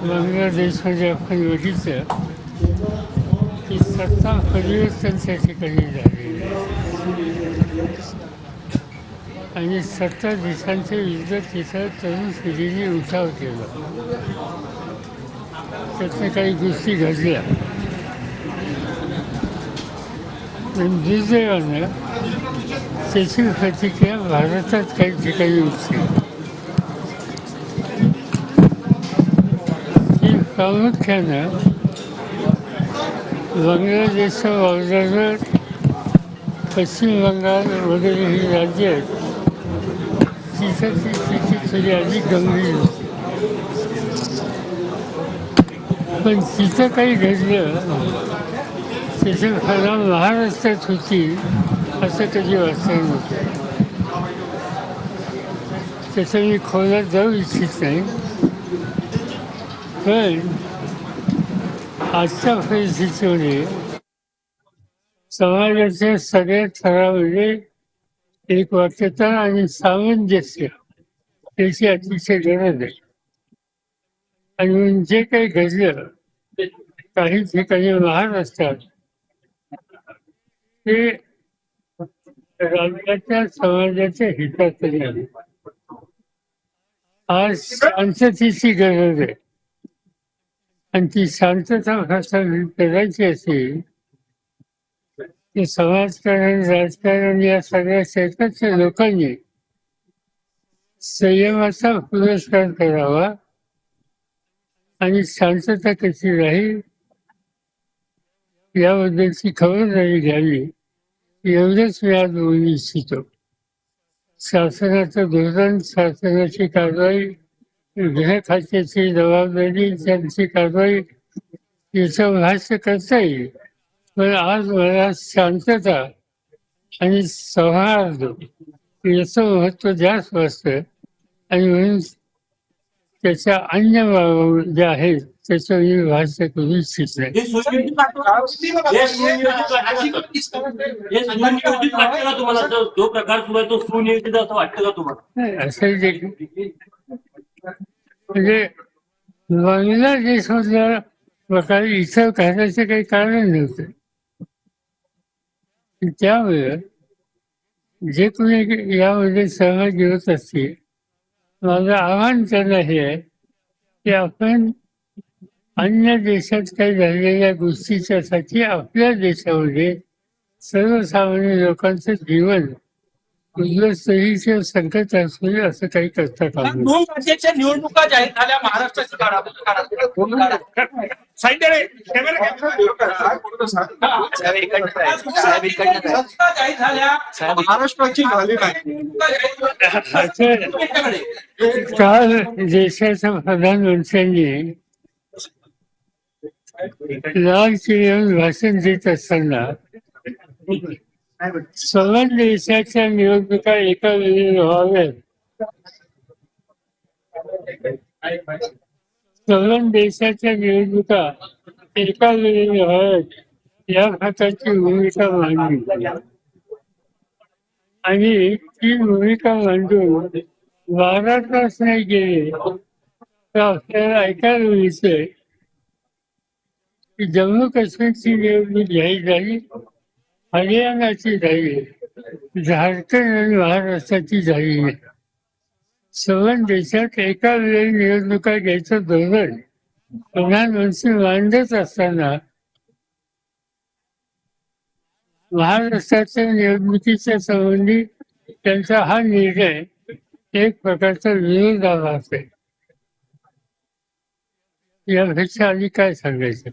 बांगलादेशमध्ये आपण बघितलं की सत्ता परिवर्तन त्या ठिकाणी झालेलं आहे आणि सत्ता देशांच्या विरुद्ध तिथं तरुण पिढीने उठाव केला. त्यातनं काही गोष्टी घडल्या. पण दुर्दैवानं त्याची प्रतिक्रिया भारतात काही ठिकाणी उठली. ही प्रामुख्यानं बांगलादेशच्या वावरावर पश्चिम बंगाल वगैरे ही राज्य आहेत तिथं ती स्थिती थोडी अधिक गंभीर होती. पण तिथं काही घडलं त्याचं फळा महाराष्ट्रात होती असं कधी वाटलं नव्हतं. त्याचं मी खोलात जाऊ इच्छित नाही. पण आजच्या परिस्थितीमध्ये समाजाच्या सगळ्या थरामध्ये एक वाक्यता आणि सामंजस्य त्याची अतिशय गरज आहे. आणि म्हणून जे काही घडलं काही ठिकाणी महाराष्ट्रात ते राज्याच्या समाजाच्या हिताचे आहे. आज शांततेची गरज आहे आणि ती शांतता प्रस्थापित करायची असेल की समाजकारण राजकारण या सगळ्या क्षेत्राच्या लोकांनी संयमाचा पुरस्कार करावा आणि शांतता कशी राहील याबद्दलची खबरदारी घ्यावी एवढंच मी आज बोलू इच्छितो. शासनाचं धोरण शासनाची कारवाई गृह खात्याची जबाबदारी त्यांची कारवाई याचं भाष्य करता येईल. पण आज मला शांतता आणि सौहार्द याचं महत्त्व जास्त असतं आणि म्हणून त्याच्या अन्य बाबी ज्या आहेत त्याचं मी भाष्य करू इच्छित नाही. जो प्रकार सुरू आहे तो सुनियोजित असं वाटतं का तुम्हाला? असं म्हणजे बांगलादेशमधल्या प्रकारे इथं करायचं काही कारण नव्हतं. त्यामुळे जे कोणी यामध्ये सहभागी होत असतील माझं आव्हान त्यांना हे आहे की आपण अन्य देशात काही झालेल्या गोष्टीच्यासाठी आपल्या देशामध्ये सर्वसामान्य लोकांचं जीवन उद्ध्वस्तरीच्या संकट असू असं काही करता कामा नये. 2 राज्याच्या निवडणुका जाहीर झाल्या महाराष्ट्राच्या महाराष्ट्राची झाली नाही. काल देशाच्या प्रधानमंत्र्यांनी लाल किल्ल्यावर भाषण देत असताना सर्व देशाच्या निवडणुका एका वेळी व्हाव्यात, सर्व देशाच्या निवडणुका एका वेळी व्हाव्यात या प्रकारची भूमिका मांडली आणि ती भूमिका मांडून 12 तास नाही गेले तर आपल्याला ऐकायला मिळतंय की जम्मू काश्मीरची निवडणूक जाहीर झाली, हरियाणाची झाली, झारखंड आणि महाराष्ट्राची झाली नाही. सर्व देशात एका वेळी निवडणुका घ्यायचं धोरण प्रधानमंत्री मांडत असताना महाराष्ट्राच्या निवडणुकीच्या संबंधी त्यांचा हा निर्णय एक प्रकारचा विरोधाभास आहे. यापेक्षा आधी काय सांगायचं.